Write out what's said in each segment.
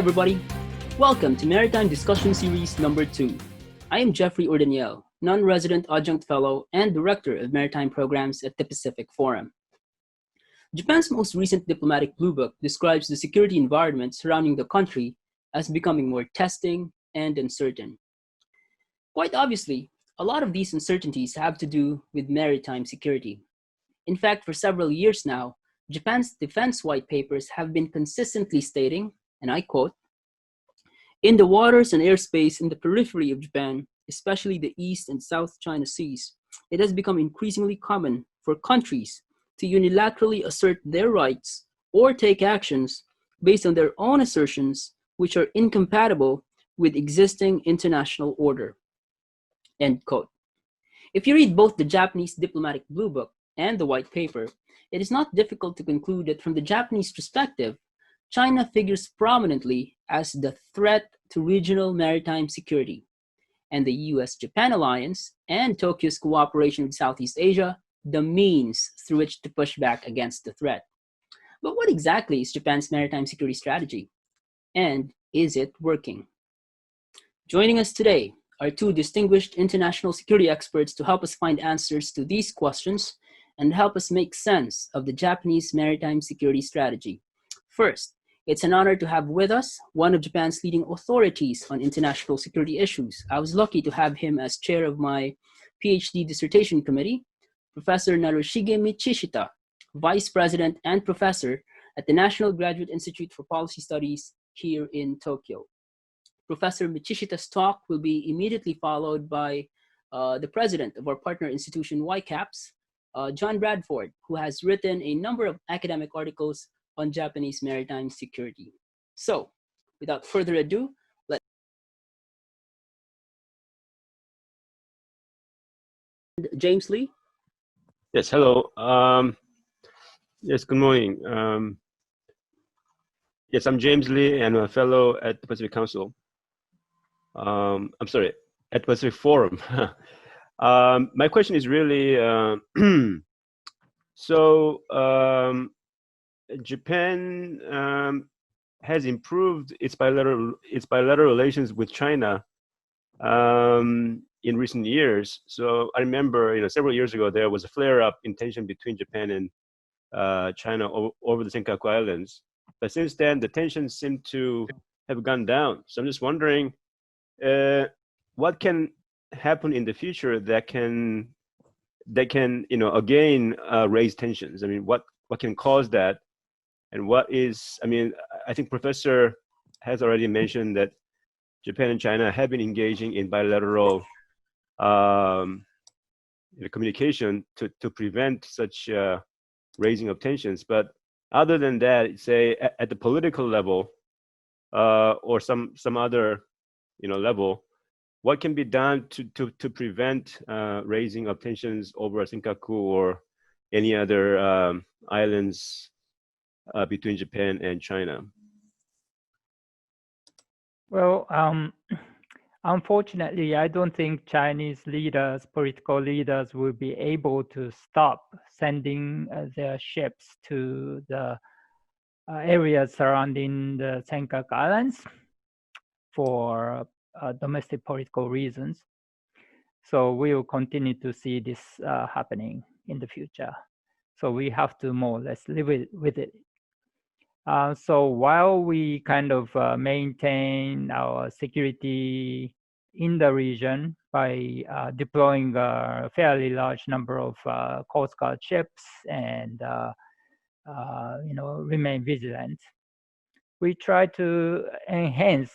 everybody. Welcome to Maritime Discussion Series number 2. I am Jeffrey Ordaniel, non-resident adjunct fellow and director of maritime programs at the Pacific Forum. Japan's most recent diplomatic blue book describes the security environment surrounding the country as becoming more testing and uncertain. Quite obviously, a lot of these uncertainties have to do with maritime security. In fact, for several years now, Japan's defense white papers have been consistently stating, and I quote, "In the waters and airspace in the periphery of Japan, especially the East and South China Seas, it has become increasingly common for countries to unilaterally assert their rights or take actions based on their own assertions which are incompatible with existing international order." End quote. If you read both the Japanese diplomatic blue book and the white paper, it is not difficult to conclude that from the Japanese perspective, China figures prominently as the threat to regional maritime security, and the US-Japan alliance and Tokyo's cooperation with Southeast Asia the means through which to push back against the threat. But what exactly is Japan's maritime security strategy? And is it working? Joining us today are two distinguished international security experts to help us find answers to these questions and help us make sense of the Japanese maritime security strategy. First, it's an honor to have with us one of Japan's leading authorities on international security issues. I was lucky to have him as chair of my PhD dissertation committee, Professor Narshige Michishita, Vice President and Professor at the National Graduate Institute for Policy Studies here in Tokyo. Professor Michishita's talk will be immediately followed by the president of our partner institution, YCAPS, John Bradford, who has written a number of academic articles on Japanese maritime security. So, without further ado, let's James Lee. Yes, hello. Yes, good morning. Yes, I'm James Lee, and I'm a fellow at the Pacific Council. I'm sorry, at Pacific Forum. My question is really, Japan has improved its bilateral relations with China in recent years. So I remember, several years ago there was a flare-up in tension between Japan and China over the Senkaku Islands. But since then, the tensions seem to have gone down. So I'm just wondering, what can happen in the future that can again raise tensions? I mean, what can cause that? And what is, I think Professor has already mentioned that Japan and China have been engaging in bilateral communication to prevent such raising of tensions. But other than that, say at the political level or some other level, what can be done to prevent raising of tensions over Senkaku or any other islands between Japan and China? Well, unfortunately, I don't think Chinese leaders, political leaders, will be able to stop sending their ships to the areas surrounding the Senkaku Islands for domestic political reasons. So we will continue to see this happening in the future. So we have to more or less live with it. So while we kind of maintain our security in the region by deploying a fairly large number of Coast Guard ships and remain vigilant, we try to enhance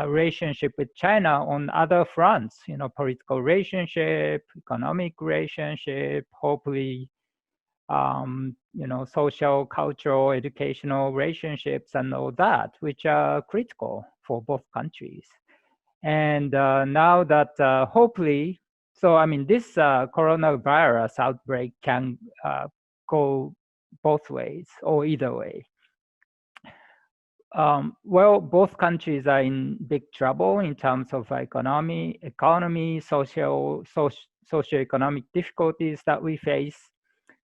relationship with China on other fronts, political relationship, economic relationship, hopefully social, cultural, educational relationships and all that, which are critical for both countries. And now that hopefully, this coronavirus outbreak can go both ways or either way. Well, both countries are in big trouble in terms of economy, socioeconomic difficulties that we face.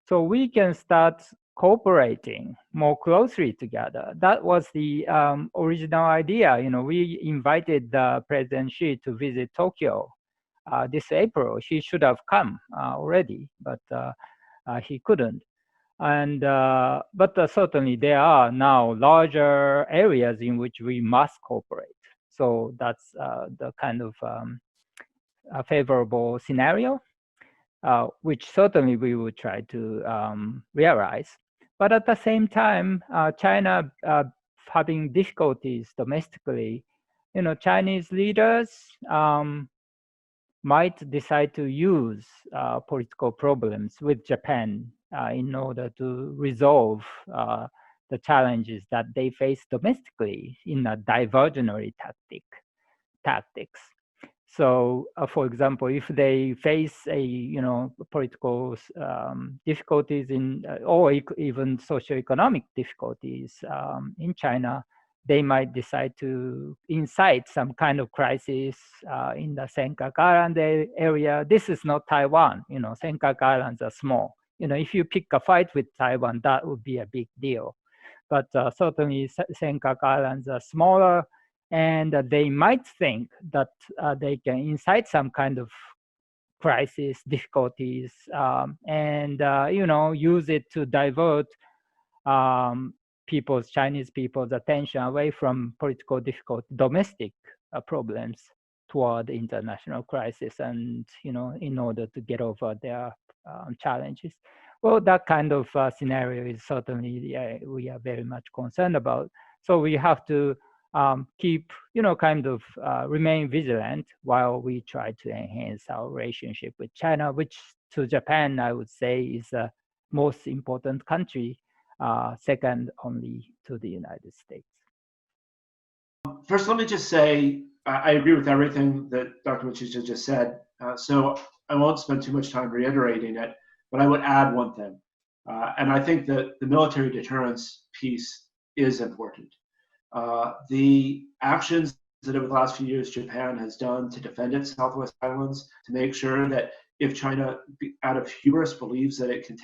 So we can start cooperating more closely together. That was the original idea. You know, we invited President Xi to visit Tokyo this April. He should have come already, but he couldn't. And but certainly there are now larger areas in which we must cooperate. So that's the kind of a favorable scenario, which certainly we would try to realize. But at the same time, China having difficulties domestically, you know, Chinese leaders might decide to use political problems with Japan in order to resolve the challenges that they face domestically in a diversionary tactics. So, for example, if they face political difficulties or even socioeconomic difficulties in China, they might decide to incite some kind of crisis in the Senkaku Island area. This is not Taiwan. You know, Senkaku Islands are small. You know, if you pick a fight with Taiwan, that would be a big deal. But certainly, Senkaku Islands are smaller, and they might think that they can incite some kind of crisis, difficulties, and use it to divert Chinese people's attention away from political difficulty, domestic problems toward international crisis, and in order to get over their challenges. Well, that kind of scenario is certainly we are very much concerned about. So we have to keep, remain vigilant while we try to enhance our relationship with China, which to Japan, I would say, is the most important country, second only to the United States. First, let me just say, I agree with everything that Dr. Michishita just said. So I won't spend too much time reiterating it, but I would add one thing. And I think that the military deterrence piece is important. The actions that over the last few years Japan has done to defend its Southwest Islands, to make sure that if China, out of hubris, believes that it can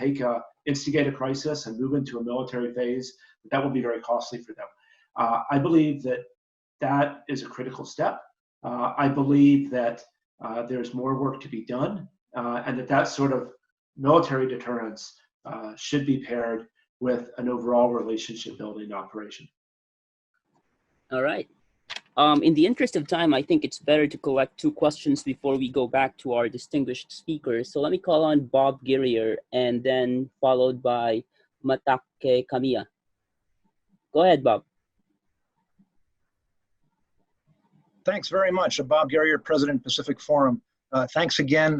instigate a crisis and move into a military phase, that will be very costly for them. I believe that is a critical step. I believe that there's more work to be done, and that sort of military deterrence should be paired with an overall relationship building operation. All right. In the interest of time, I think it's better to collect two questions before we go back to our distinguished speakers. So let me call on Bob Guerrier and then followed by Matake Kamiya. Go ahead, Bob. Thanks very much. Bob Guerrier, President, Pacific Forum. Thanks again,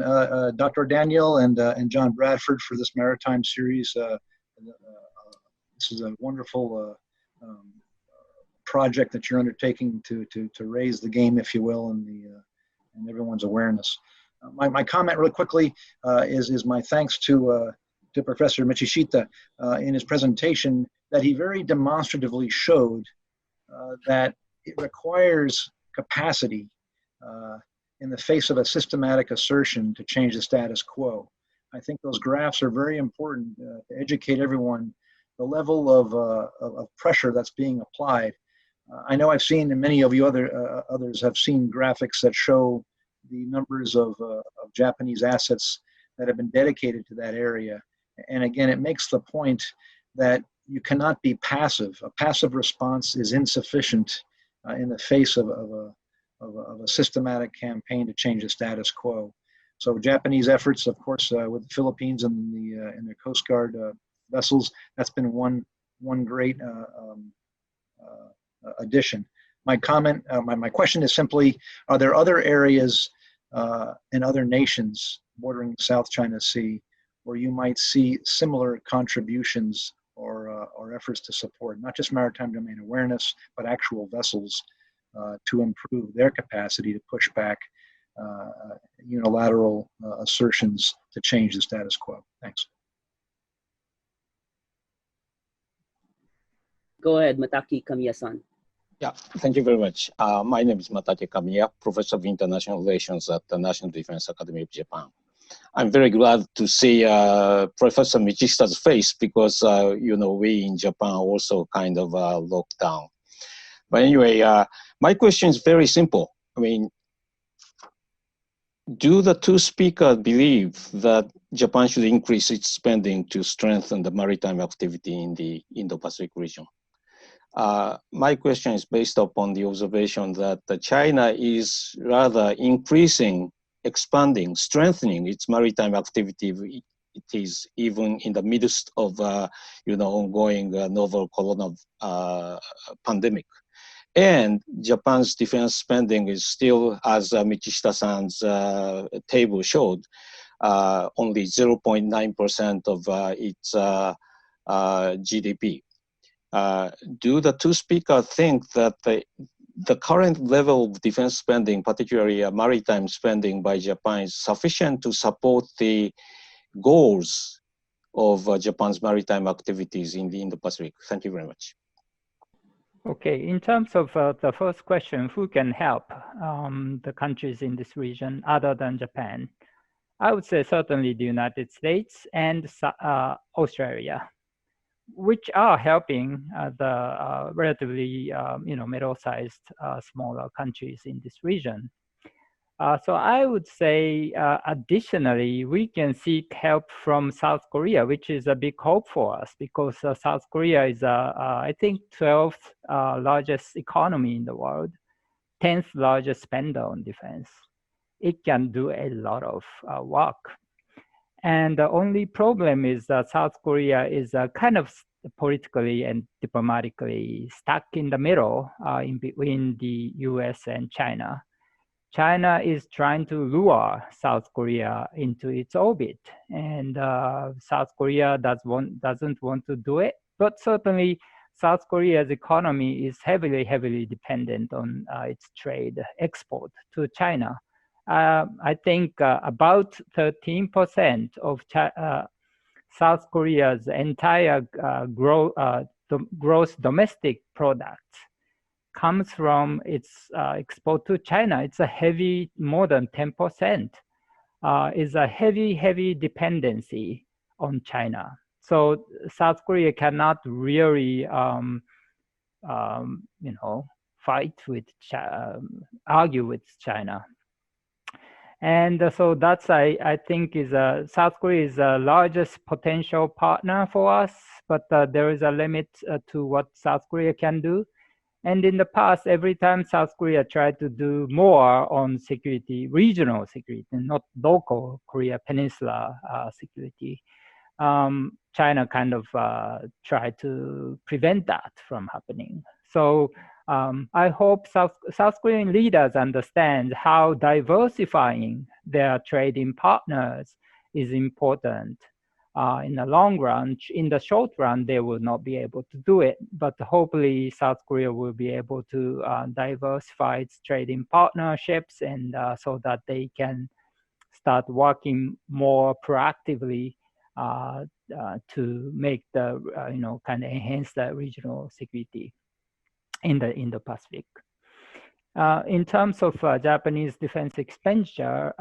Dr. Ordaniel and John Bradford for this Maritime series. This is a wonderful project that you're undertaking to raise the game, if you will, and everyone's awareness. My comment really quickly is my thanks to Professor Michishita in his presentation, that he very demonstratively showed that it requires capacity in the face of a systematic assertion to change the status quo. I think those graphs are very important to educate everyone the level of pressure that's being applied. I know I've seen, and many of you others have seen graphics that show the numbers of Japanese assets that have been dedicated to that area. And again, it makes the point that you cannot be passive. A passive response is insufficient in the face of a systematic campaign to change the status quo. So Japanese efforts, of course, with the Philippines and their Coast Guard vessels, that's been one great addition. My comment, my question is simply: are there other areas in other nations bordering the South China Sea where you might see similar contributions or efforts to support not just maritime domain awareness, but actual vessels to improve their capacity to push back unilateral assertions to change the status quo? Thanks. Go ahead, Matake Kamiya-san. Yeah, thank you very much. My name is Matake Kamiya, Professor of International Relations at the National Defense Academy of Japan. I'm very glad to see Professor Michishita's face because, we in Japan also kind of locked down. But anyway, my question is very simple. I mean, do the two speakers believe that Japan should increase its spending to strengthen the maritime activity in the Indo-Pacific region? My question is based upon the observation that China is rather increasing, expanding, strengthening its maritime activity. It is even in the midst of ongoing novel corona pandemic. And Japan's defense spending is still, as Michishita-san's table showed, only 0.9% of its GDP. Do the two speakers think that the current level of defense spending, particularly maritime spending by Japan, is sufficient to support the goals of Japan's maritime activities in the Indo-Pacific? Thank you very much. Okay, in terms of the first question, who can help the countries in this region other than Japan? I would say certainly the United States and Australia, which are helping the relatively middle-sized smaller countries in this region. So I would say additionally, we can seek help from South Korea, which is a big hope for us because South Korea is, I think, 12th largest economy in the world, 10th largest spender on defense. It can do a lot of work. And the only problem is that South Korea is kind of politically and diplomatically stuck in the middle in between the US and China. China is trying to lure South Korea into its orbit, and South Korea doesn't want to do it. But certainly, South Korea's economy is heavily dependent on its trade export to China. I think about 13% of South Korea's entire gross domestic product comes from its export to China. It's a heavy, more than 10%, is a heavy dependency on China. So South Korea cannot really, fight with, argue with China. And so that's, I think, is South Korea is the largest potential partner for us, but there is a limit to what South Korea can do. And in the past, every time South Korea tried to do more on security, regional security, not local Korea Peninsula security, China kind of tried to prevent that from happening. So I hope South Korean leaders understand how diversifying their trading partners is important. In the long run, in the short run, they will not be able to do it. But hopefully, South Korea will be able to diversify its trading partnerships, and so that they can start working more proactively to make the kind of enhance the regional security in the Indo-Pacific. In terms of Japanese defense expenditure,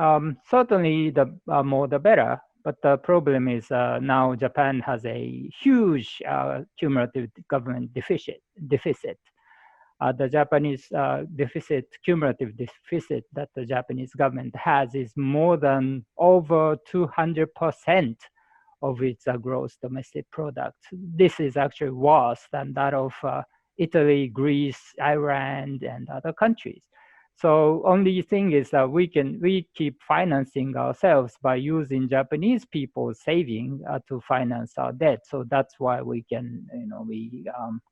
certainly the more the better. But the problem is now Japan has a huge cumulative government deficit. The Japanese cumulative deficit that the Japanese government has is more than over 200% of its gross domestic product. This is actually worse than that of Italy, Greece, Iran, and other countries. So only thing is that we keep financing ourselves by using Japanese people's saving to finance our debt. So that's why we can, we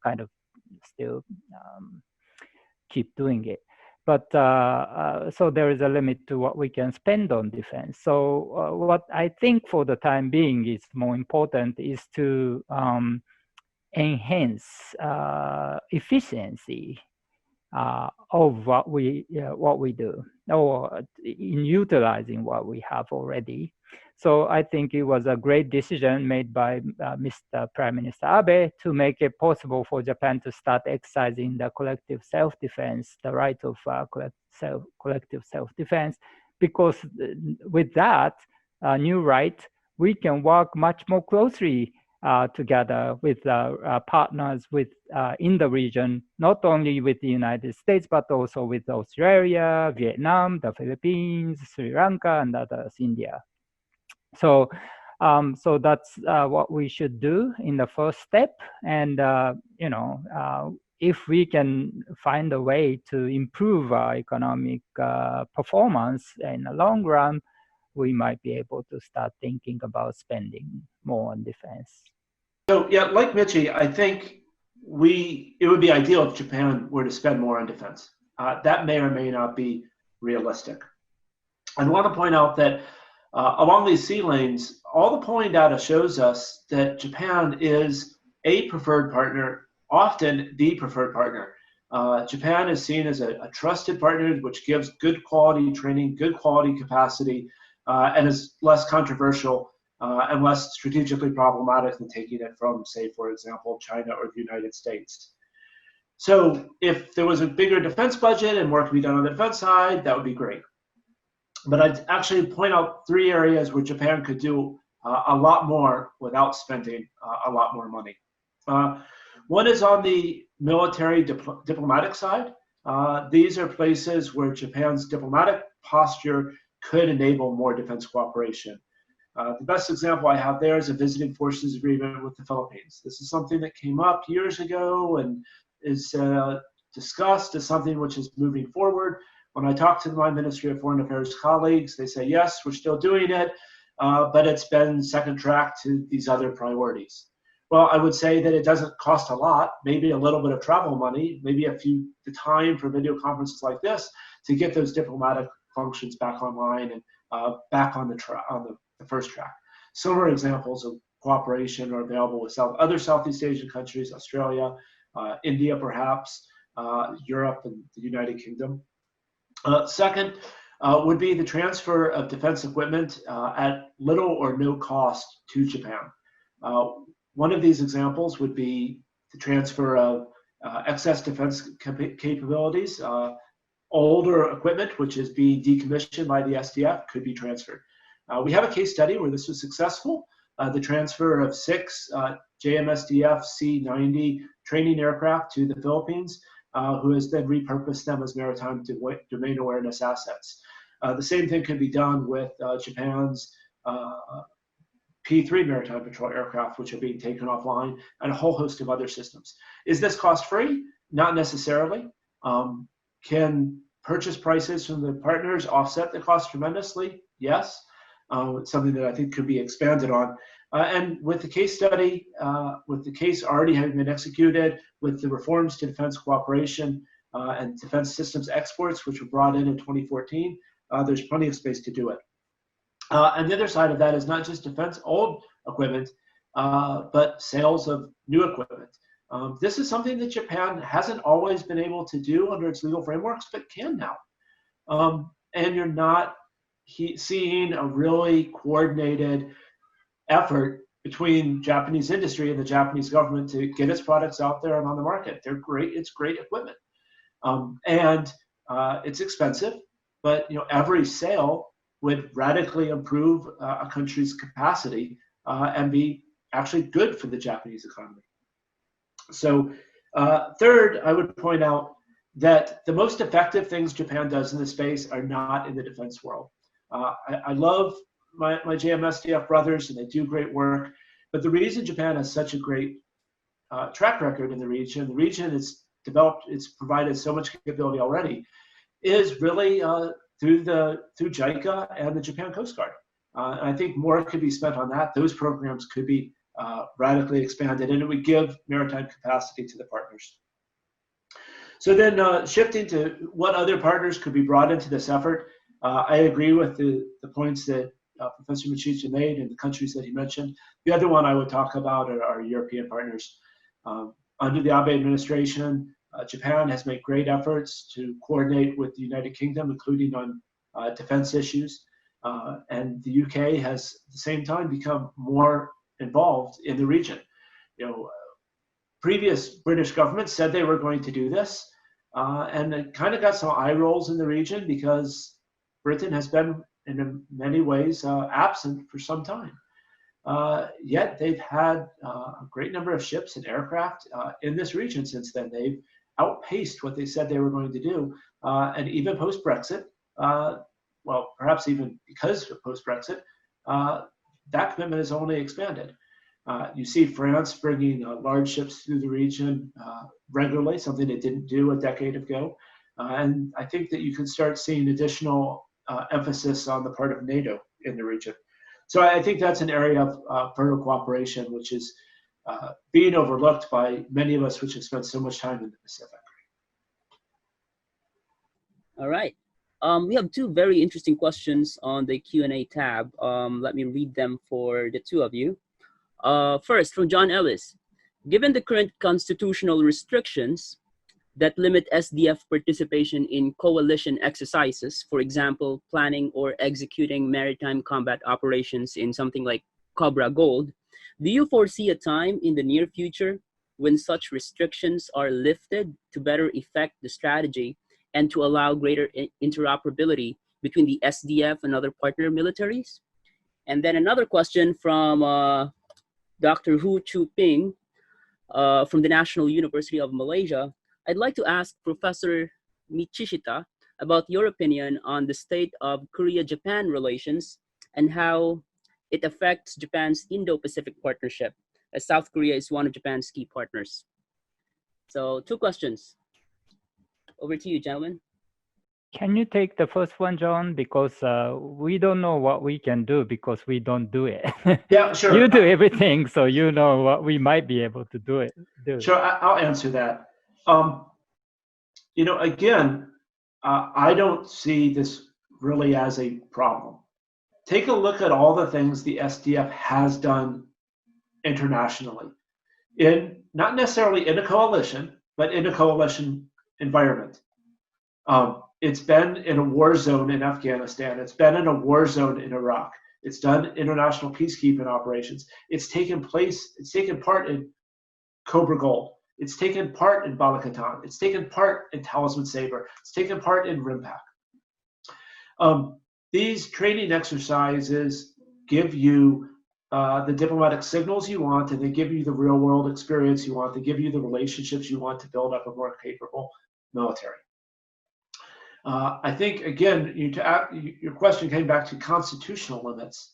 kind of still keep doing it. But so there is a limit to what we can spend on defense. So what I think for the time being is more important is to enhance efficiency of what we do, or in utilizing what we have already. So I think it was a great decision made by Mr. Prime Minister Abe to make it possible for Japan to start exercising the collective self-defense, the right of collective self-defense, because with that, new right, we can work much more closely together with partners in the region, not only with the United States, but also with Australia, Vietnam, the Philippines, Sri Lanka, and others, India. So that's what we should do in the first step. And, if we can find a way to improve our economic performance in the long run, we might be able to start thinking about spending more on defense. So yeah, like Michi, I think it would be ideal if Japan were to spend more on defense. That may or may not be realistic. I want to point out that along these sea lanes, all the polling data shows us that Japan is a preferred partner, often the preferred partner. Japan is seen as a trusted partner, which gives good quality training, good quality capacity, and is less controversial and less strategically problematic than taking it from, say, for example, China or the United States. So if there was a bigger defense budget and more could be done on the defense side, that would be great. But I'd actually point out 3 areas where Japan could do a lot more without spending a lot more money. One is on the military diplomatic side. These are places where Japan's diplomatic posture could enable more defense cooperation. The best example I have there is a visiting forces agreement with the Philippines. This is something that came up years ago and is discussed as something which is moving forward. When I talk to my Ministry of Foreign Affairs colleagues, they say, yes, we're still doing it, but it's been second track to these other priorities. Well, I would say that it doesn't cost a lot, maybe a little bit of travel money, maybe the time for video conferences like this to get those diplomatic functions back online and back on the first track. Similar examples of cooperation are available with other Southeast Asian countries, Australia, India perhaps, Europe, and the United Kingdom. Second would be the transfer of defense equipment at little or no cost to Japan. One of these examples would be the transfer of excess defense capabilities. Older equipment, which is being decommissioned by the SDF, could be transferred. We have a case study where this was successful. The transfer of 6 JMSDF C-90 training aircraft to the Philippines, who has then repurposed them as maritime domain awareness assets. The same thing can be done with Japan's P-3 maritime patrol aircraft, which are being taken offline, and a whole host of other systems. Is this cost-free? Not necessarily. Can purchase prices from the partners offset the cost tremendously? Yes. It's something that I think could be expanded on. And with the case study, with the case already having been executed, with the reforms to defense cooperation and defense systems exports, which were brought in 2014, there's plenty of space to do it. And the other side of that is not just defense old equipment, but sales of new equipment. This is something that Japan hasn't always been able to do under its legal frameworks, but can now. And you're not seeing a really coordinated effort between Japanese industry and the Japanese government to get its products out there and on the market. They're great. It's great equipment. And it's expensive, but every sale would radically improve a country's capacity and be actually good for the Japanese economy. So third, I would point out that the most effective things Japan does in this space are not in the defense world. I love my JMSDF brothers, and they do great work. But the reason Japan has such a great track record in the region it's developed, it's provided so much capability already, is really through JICA and the Japan Coast Guard. And I think more could be spent on that. Those programs could be radically expanded, and it would give maritime capacity to the partners. So then shifting to what other partners could be brought into this effort, I agree with the points that Professor Michishita made and the countries that he mentioned. The other one I would talk about are our European partners. Under the Abe administration, Japan has made great efforts to coordinate with the United Kingdom, including on defense issues. And the UK has, at the same time, become more involved in the region. Previous British governments said they were going to do this, and it kind of got some eye rolls in the region because Britain has been in many ways absent for some time. Yet they've had a great number of ships and aircraft in this region since then. They've outpaced what they said they were going to do. And even post-Brexit, well, perhaps even because of post-Brexit, that commitment has only expanded. You see France bringing large ships through the region regularly, something it didn't do a decade ago. And I think that you can start seeing additional emphasis on the part of NATO in the region. So I think that's an area of further cooperation, which is being overlooked by many of us, which have spent so much time in the Pacific. All right. We have two very interesting questions on the Q&A tab. Let me read them for the two of you. First, from John Ellis. Given the current constitutional restrictions that limit SDF participation in coalition exercises, for example, planning or executing maritime combat operations in something like Cobra Gold, do you foresee a time in the near future when such restrictions are lifted to better effect the strategy and to allow greater interoperability between the SDF and other partner militaries? And then another question from Dr. Hu Chu Ping from the National University of Malaysia. I'd like to ask Professor Michishita about your opinion on the state of Korea-Japan relations and how it affects Japan's Indo-Pacific partnership, as South Korea is one of Japan's key partners. So two questions. Over to you, gentlemen. Can you take the first one, John? Because we don't know what we can do because we don't do it. Yeah, sure. You do everything, so you know what we might be able to do. Sure, I'll answer that. You know, again, I don't see this really as a problem. Take a look at all the things the SDF has done internationally, not necessarily in a coalition, but in a coalition environment. It's been in a war zone in Afghanistan. It's been in a war zone in Iraq. It's done international peacekeeping operations. It's taken part in Cobra Gold. It's taken part in Balakatan. It's taken part in Talisman Sabre. It's taken part in RIMPAC. These training exercises give you the diplomatic signals you want, and they give you the real world experience you want. They give you the relationships you want to build up a more capable military. I think, again, your question came back to constitutional limits.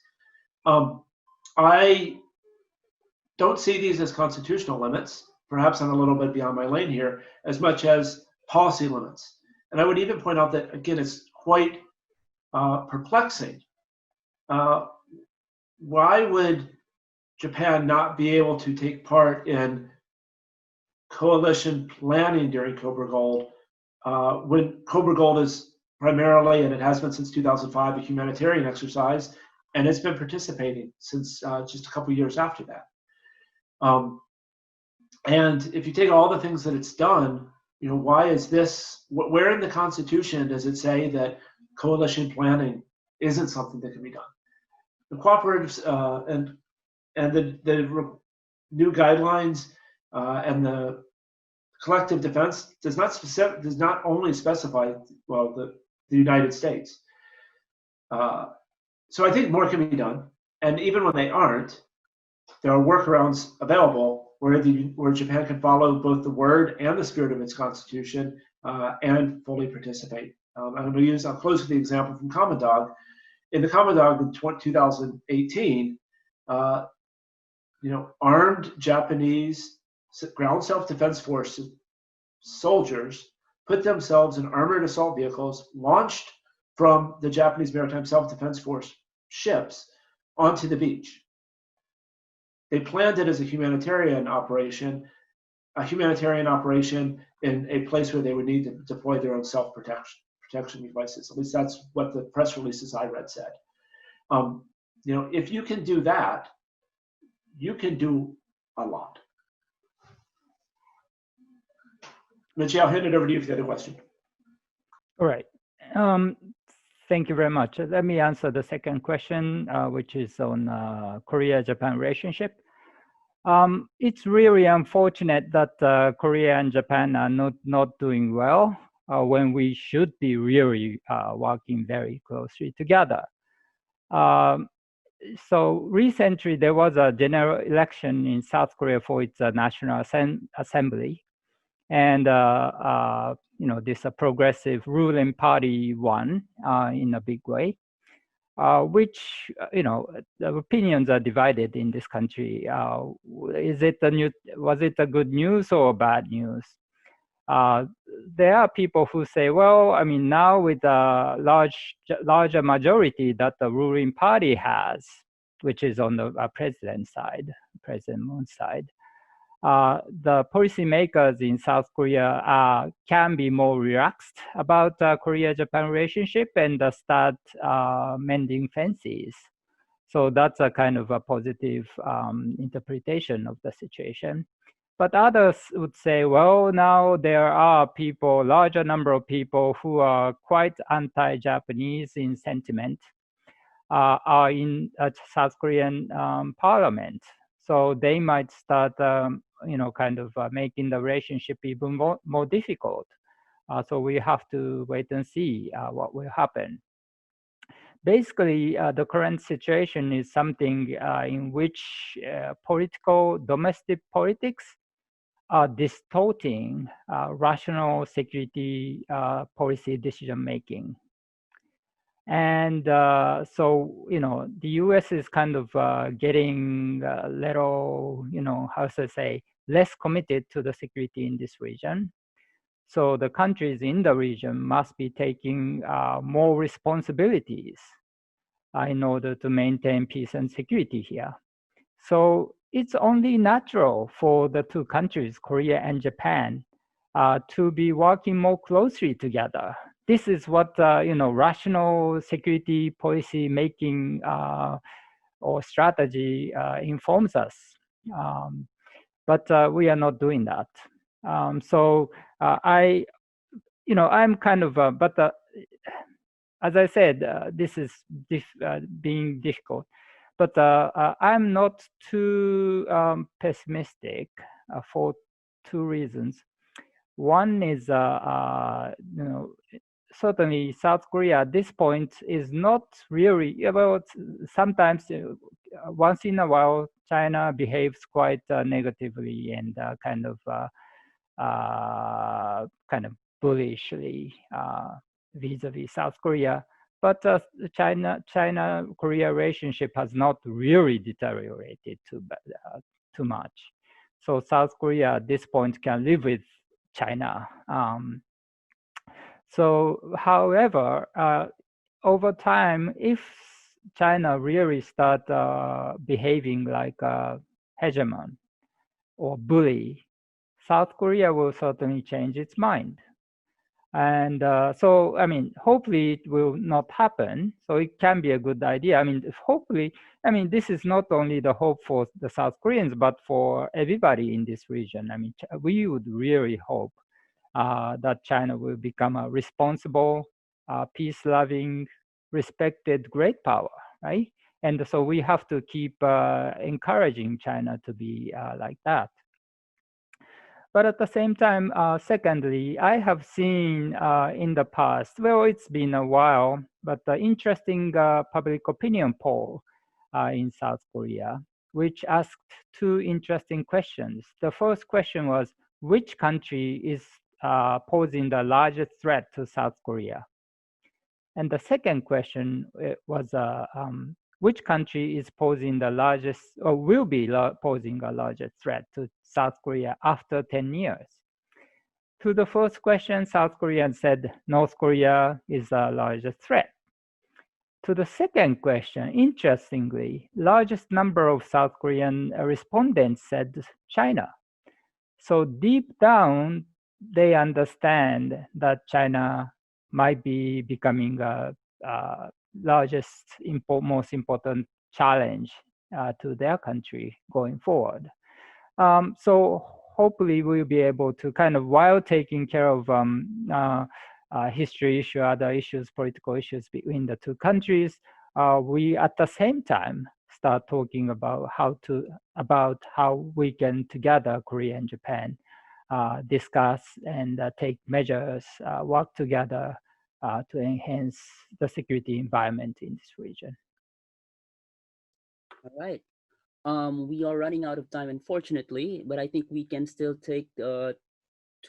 I don't see these as constitutional limits. Perhaps I'm a little bit beyond my lane here, as much as policy limits. And I would even point out that, again, it's quite perplexing. Why would Japan not be able to take part in coalition planning during Cobra Gold when Cobra Gold is primarily, and it has been since 2005, a humanitarian exercise, and it's been participating since just a couple of years after that. And if you take all the things that it's done, you know, why is this? Where in the Constitution does it say that coalition planning isn't something that can be done? The cooperatives and the new guidelines and the collective defense does not only specify, well, the United States. So I think more can be done, and even when they aren't, there are workarounds available where Japan can follow both the word and the spirit of its constitution and fully participate. I'll close with the example from Common Dog. In the Common Dog in 2018, armed Japanese ground self-defense force soldiers put themselves in armored assault vehicles launched from the Japanese Maritime Self-Defense Force ships onto the beach. They planned it as a humanitarian operation in a place where they would need to deploy their own self-protection devices. At least that's what the press releases I read said. If you can do that, you can do a lot. Michi, I'll hand it over to you for the other question. All right. Thank you very much. Let me answer the second question, which is on Korea-Japan relationship. It's really unfortunate that Korea and Japan are not doing well when we should be really working very closely together. So recently there was a general election in South Korea for its National Assembly, and this progressive ruling party won in a big way, which the opinions are divided in this country. Was it a good news or bad news? There are people who say, well, I mean, now with the larger majority that the ruling party has, which is on the President Moon's side, the policymakers in South Korea can be more relaxed about Korea-Japan relationship and start mending fences. So that's a kind of a positive interpretation of the situation. But others would say, well, now there are larger number of people who are quite anti-Japanese in sentiment, are in South Korean parliament. So they might start, making the relationship even more difficult. So we have to wait and see what will happen. Basically, the current situation is something in which domestic politics are distorting rational security policy decision making. And so, the US is kind of getting a little, less committed to the security in this region. So the countries in the region must be taking more responsibilities in order to maintain peace and security here. So it's only natural for the two countries, Korea and Japan, to be working more closely together. This is what rational security policy making or strategy informs us. But we are not doing that. So I'm kind of, as I said, this is being difficult. But I'm not too pessimistic for two reasons. One is, certainly South Korea at this point is not really, well, sometimes once in a while, China behaves quite negatively and kind of bullishly vis-a-vis South Korea. But China-Korea relationship has not really deteriorated too much. So South Korea at this point can live with China. However, over time, if China really start behaving like a hegemon or bully, South Korea will certainly change its mind. And hopefully it will not happen. So it can be a good idea. This is not only the hope for the South Koreans, but for everybody in this region. We would really hope that China will become a responsible, peace-loving, respected great power, right? And so we have to keep encouraging China to be like that. But at the same time, secondly, I have seen in the past, well, it's been a while, but the interesting public opinion poll in South Korea, which asked two interesting questions. The first question was, which country is posing the largest threat to South Korea? And the second question was, which country is posing the largest, or will be posing a larger threat to South Korea after 10 years? To the first question, South Koreans said North Korea is the largest threat. To the second question, interestingly, largest number of South Korean respondents said China. So deep down, they understand that China might be becoming a largest, most important challenge to their country going forward. So hopefully we'll be able to kind of, while taking care of history issue, other issues, political issues between the two countries, we at the same time start talking about how we can together, Korea and Japan, discuss and take measures, work together to enhance the security environment in this region. All right. We are running out of time, unfortunately, but I think we can still take two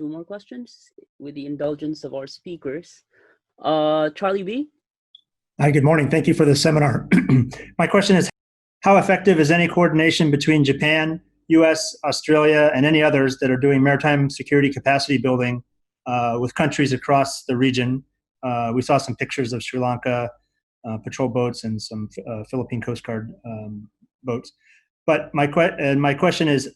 more questions with the indulgence of our speakers. Charlie B. Hi, good morning. Thank you for the seminar. My question is, how effective is any coordination between Japan, US, Australia, and any others that are doing maritime security capacity building with countries across the region? We saw some pictures of Sri Lanka patrol boats and some Philippine Coast Guard boats. But my question is,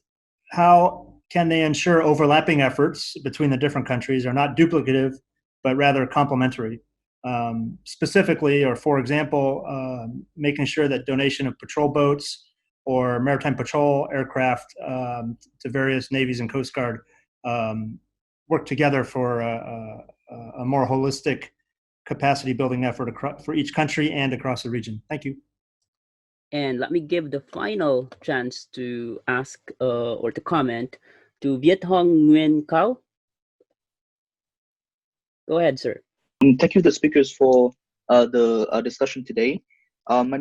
how can they ensure overlapping efforts between the different countries are not duplicative, but rather complementary? Specifically, or for example, making sure that donation of patrol boats or maritime patrol aircraft to various navies and Coast Guard work together for a more holistic capacity building effort for each country and across the region. Thank you. And let me give the final chance to ask or to comment to Viet Hong Nguyen Cao. Go ahead, sir. Thank you, the speakers, for the discussion today. My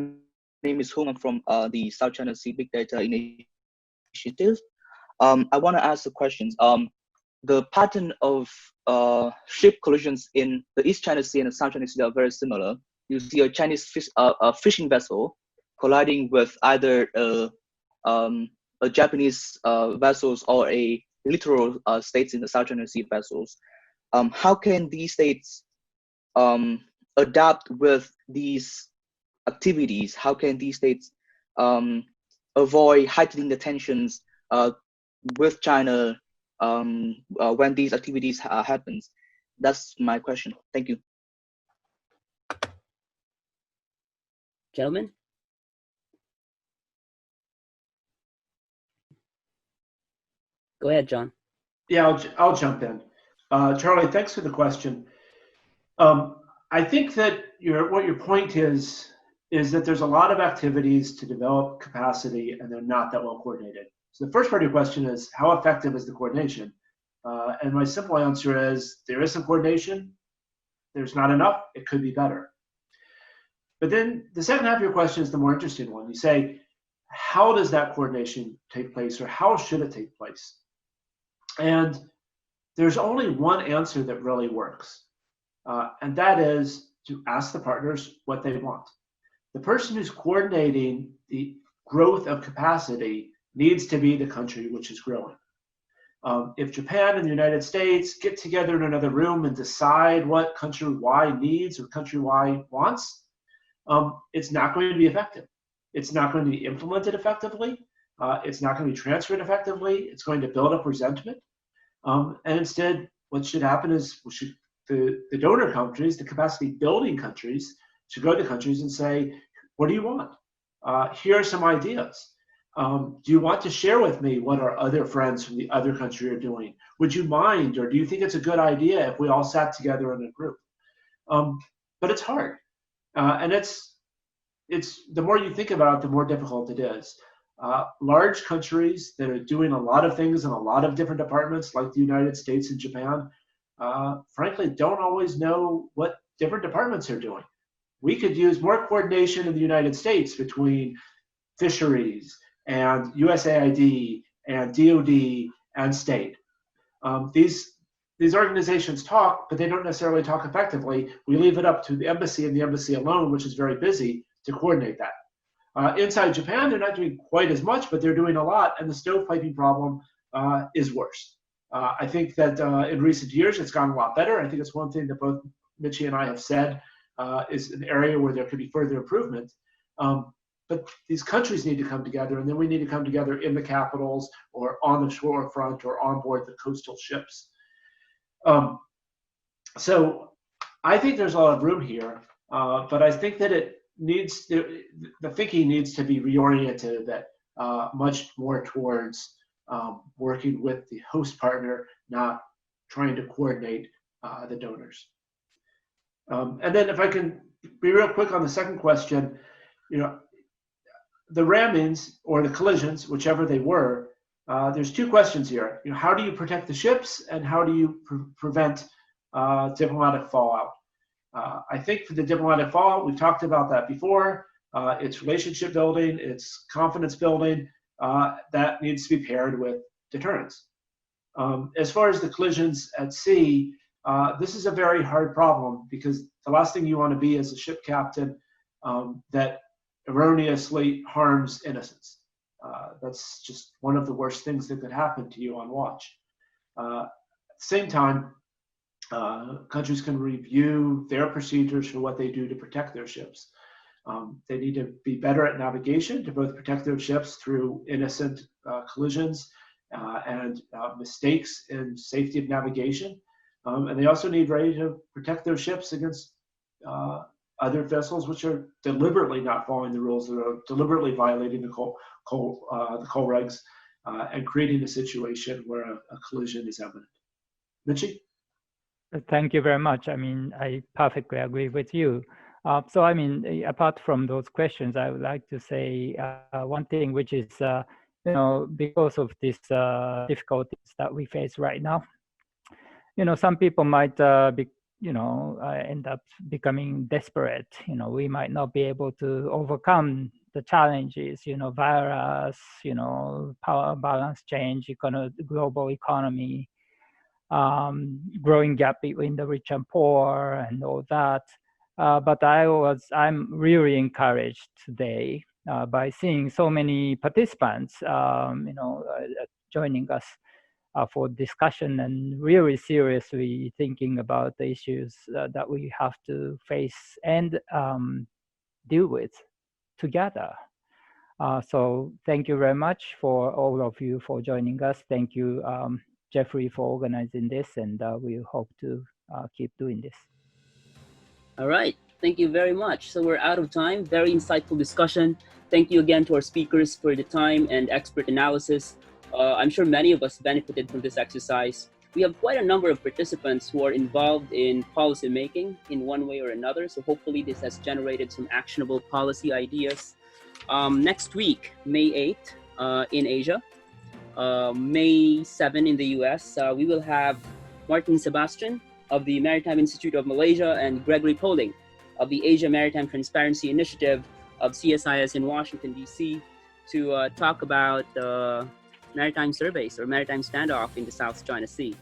name is Hong. I'm from the South China Sea Big Data Initiative. I want to ask the questions. The pattern of ship collisions in the East China Sea and the South China Sea are very similar. You see a Chinese fishing vessel colliding with either a Japanese vessels or a littoral states in the South China Sea vessels. How can these states adapt with these activities? How can these states avoid heightening the tensions with China when these activities happens? That's my question. Thank you. Gentlemen? Go ahead, John. Yeah, I'll jump in. Charlie, thanks for the question. I think that what your point is that there's a lot of activities to develop capacity and they're not that well coordinated. So the first part of your question is, how effective is the coordination? And my simple answer is, there is some coordination. There's not enough. It could be better. But then the second half of your question is the more interesting one. You say, how does that coordination take place, or how should it take place? And there's only one answer that really works. And that is to ask the partners what they want. The person who's coordinating the growth of capacity needs to be the country which is growing. If Japan and the United States get together in another room and decide what country Y needs or country Y wants, it's not going to be effective. It's not going to be implemented effectively. It's not going to be transferred effectively. It's going to build up resentment. And instead, what should happen is the donor countries, the capacity building countries, should go to countries and say, what do you want? Here are some ideas. Do you want to share with me what our other friends from the other country are doing? Would you mind, or do you think it's a good idea if we all sat together in a group? But it's hard. And it's the more you think about it, the more difficult it is. Large countries that are doing a lot of things in a lot of different departments, like the United States and Japan, frankly, don't always know what different departments are doing. We could use more coordination in the United States between fisheries and USAID and DOD and state. These organizations talk, but they don't necessarily talk effectively. We leave it up to the embassy and the embassy alone, which is very busy, to coordinate that. Inside Japan, they're not doing quite as much, but they're doing a lot, and the stovepiping problem is worse. I think that in recent years, it's gotten a lot better. I think it's one thing that both Michi and I have said is an area where there could be further improvement. But these countries need to come together, and then we need to come together in the capitals or on the shorefront or on board the coastal ships. So I think there's a lot of room here, but I think that the thinking needs to be reoriented a bit, much more towards working with the host partner, not trying to coordinate the donors. And then if I can be real quick on the second question, the rammings or the collisions, whichever they were, there's two questions here. How do you protect the ships, and how do you prevent diplomatic fallout? I think for the diplomatic fallout, we've talked about that before. it's relationship building, it's confidence building, that needs to be paired with deterrence. As far as the collisions at sea, this is a very hard problem because the last thing you want to be as a ship captain that erroneously harms innocents. That's just one of the worst things that could happen to you on watch. At the same time, countries can review their procedures for what they do to protect their ships. They need to be better at navigation to both protect their ships through innocent collisions and mistakes in safety of navigation. And they also need ready to protect their ships against other vessels which are deliberately not following the rules, that are deliberately violating the coal regs and creating a situation where a collision is imminent. Michi? Thank you very much. I mean, I perfectly agree with you. So, I mean, apart from those questions, I would like to say one thing, which is, you know, because of these difficulties that we face right now, you know, some people might be, you know, end up becoming desperate. You know, we might not be able to overcome the challenges, you know, virus, you know, power balance change, global economy, growing gap between the rich and poor and all that. But I'm really encouraged today by seeing so many participants, you know, joining us for discussion and really seriously thinking about the issues that we have to face and deal with together. So thank you very much for all of you for joining us. Thank you, Jeffrey, for organizing this, and we hope to keep doing this. All right, thank you very much. So we're out of time. Very insightful discussion. Thank you again to our speakers for the time and expert analysis. I'm sure many of us benefited from this exercise. We have quite a number of participants who are involved in policy making in one way or another. So hopefully this has generated some actionable policy ideas. Next week, May 8th in Asia, May 7 in the US, we will have Martin Sebastian of the Maritime Institute of Malaysia and Gregory Poling of the Asia Maritime Transparency Initiative of CSIS in Washington, D.C. to talk about maritime surveys or maritime standoff in the South China Sea.